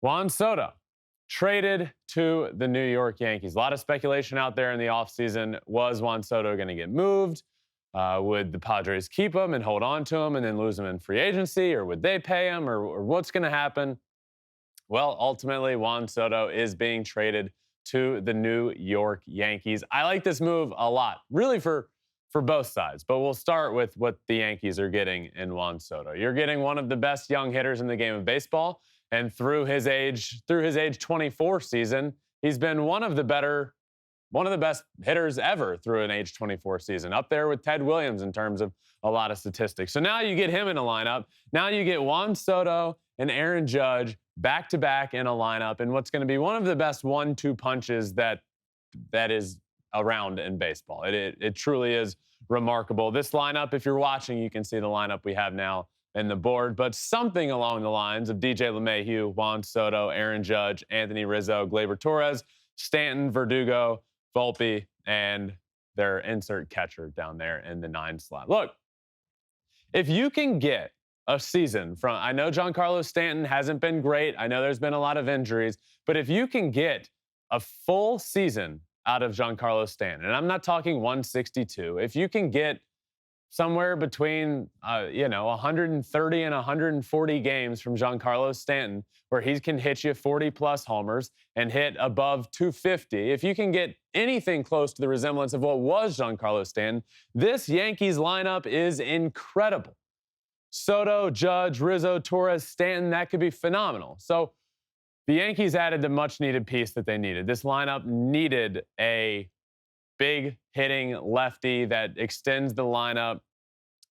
Juan Soto traded to the New York Yankees. A lot of speculation out there in the offseason. Was Juan Soto going to get moved? Would the Padres keep him and hold on to him and then lose him in free agency? Or would they pay him? Or what's going to happen? Well, ultimately, Juan Soto is being traded to the New York Yankees. I like this move a lot, really for both sides. But we'll start with what the Yankees are getting in Juan Soto. You're getting one of the best young hitters in the game of baseball. And through his age 24 season, he's been one of the best hitters ever through an age 24 season, up there with Ted Williams in terms of a lot of statistics. So now you get him in a lineup. Now you get Juan Soto and Aaron Judge back-to-back in a lineup, and what's going to be one of the best 1-2 punches that is around in baseball. It truly is remarkable. This lineup, if you're watching, you can see the lineup we have now in the board, but something along the lines of DJ LeMahieu, Juan Soto, Aaron Judge, Anthony Rizzo, Gleyber Torres, Stanton, Verdugo, Thorpe, and their insert catcher down there in the 9 slot. Look, if you can get a season from, I know Giancarlo Stanton hasn't been great. I know there's been a lot of injuries, but if you can get a full season out of Giancarlo Stanton, and I'm not talking 162, if you can get somewhere between 130 and 140 games from Giancarlo Stanton, where he can hit you 40-plus homers and hit above 250. If you can get anything close to the resemblance of what was Giancarlo Stanton, this Yankees lineup is incredible. Soto, Judge, Rizzo, Torres, Stanton, that could be phenomenal. So the Yankees added the much-needed piece that they needed. This lineup needed a big hitting lefty that extends the lineup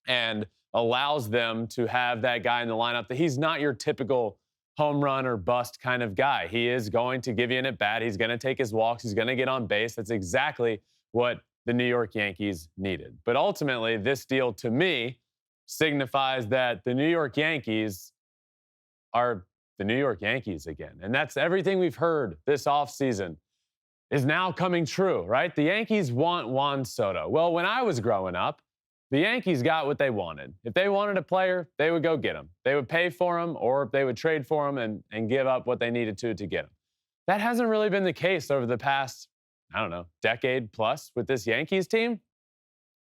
and allows them to have that guy in the lineup that he's not your typical home run or bust kind of guy. He is going to give you an at-bat. He's going to take his walks. He's going to get on base. That's exactly what the New York Yankees needed. But ultimately, this deal to me signifies that the New York Yankees are the New York Yankees again. And that's everything we've heard this offseason is now coming true, right? The Yankees want Juan Soto. Well, when I was growing up, the Yankees got what they wanted. If they wanted a player, they would go get him. They would pay for him, or they would trade for him and give up what they needed to get him. That hasn't really been the case over the past, decade plus with this Yankees team.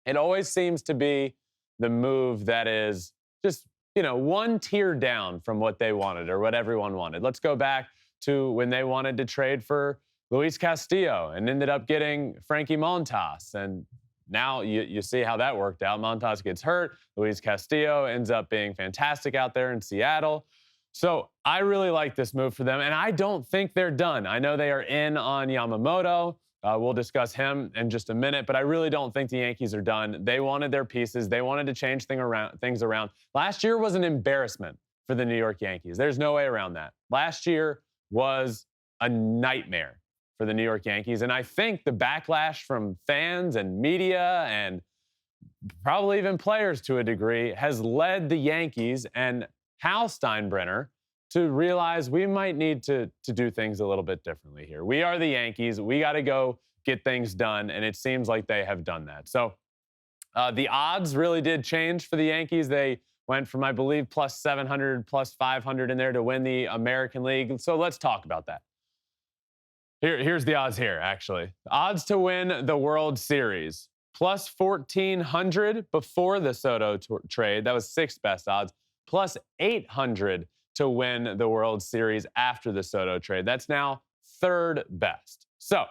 It always seems to be the move that is just, one tier down from what they wanted or what everyone wanted. Let's go back to when they wanted to trade for Luis Castillo and ended up getting Frankie Montas. And now you see how that worked out. Montas gets hurt. Luis Castillo ends up being fantastic out there in Seattle. So I really like this move for them, and I don't think they're done. I know they are in on Yamamoto. We'll discuss him in just a minute, but I really don't think the Yankees are done. They wanted their pieces. They wanted to change things around. Last year was an embarrassment for the New York Yankees. There's no way around that. Last year was a nightmare for the New York Yankees, and I think the backlash from fans and media and probably even players to a degree has led the Yankees and Hal Steinbrenner to realize we might need to do things a little bit differently here. We are the Yankees. We got to go get things done, and it seems like they have done that. So the odds really did change for the Yankees. They went from, I believe, plus 700, plus 500 in there to win the American League. So let's talk about that. Here's the odds here, actually. Odds to win the World Series, plus 1,400 before the Soto trade. That was sixth best odds. Plus 800 to win the World Series after the Soto trade. That's now third best. So,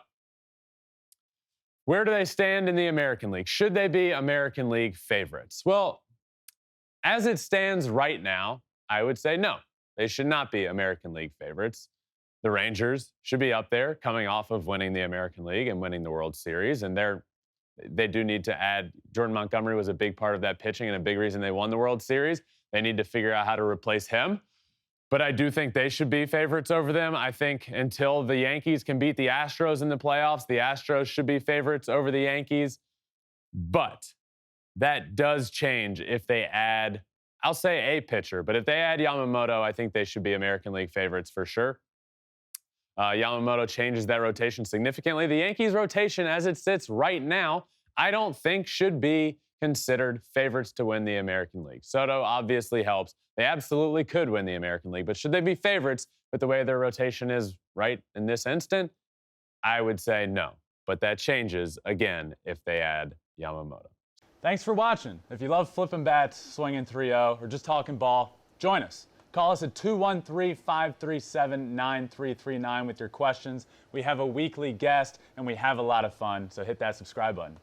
where do they stand in the American League? Should they be American League favorites? Well, as it stands right now, I would say no. They should not be American League favorites. The Rangers should be up there, coming off of winning the American League and winning the World Series, and they do need to add. Jordan Montgomery was a big part of that pitching and a big reason they won the World Series. They need to figure out how to replace him. But I do think they should be favorites over them. I think until the Yankees can beat the Astros in the playoffs, the Astros should be favorites over the Yankees. But that does change if they add, I'll say a pitcher, but if they add Yamamoto, I think they should be American League favorites for sure. Yamamoto changes that rotation significantly. The Yankees' rotation, as it sits right now, I don't think should be considered favorites to win the American League. Soto obviously helps. They absolutely could win the American League, but should they be favorites? with the way their rotation is right in this instant, I would say no. But that changes, again, if they add Yamamoto. Thanks for watching. If you love flipping bats, swinging 3-0, or just talking ball, join us. Call us at 213-537-9339 with your questions. We have a weekly guest, and we have a lot of fun, so hit that subscribe button.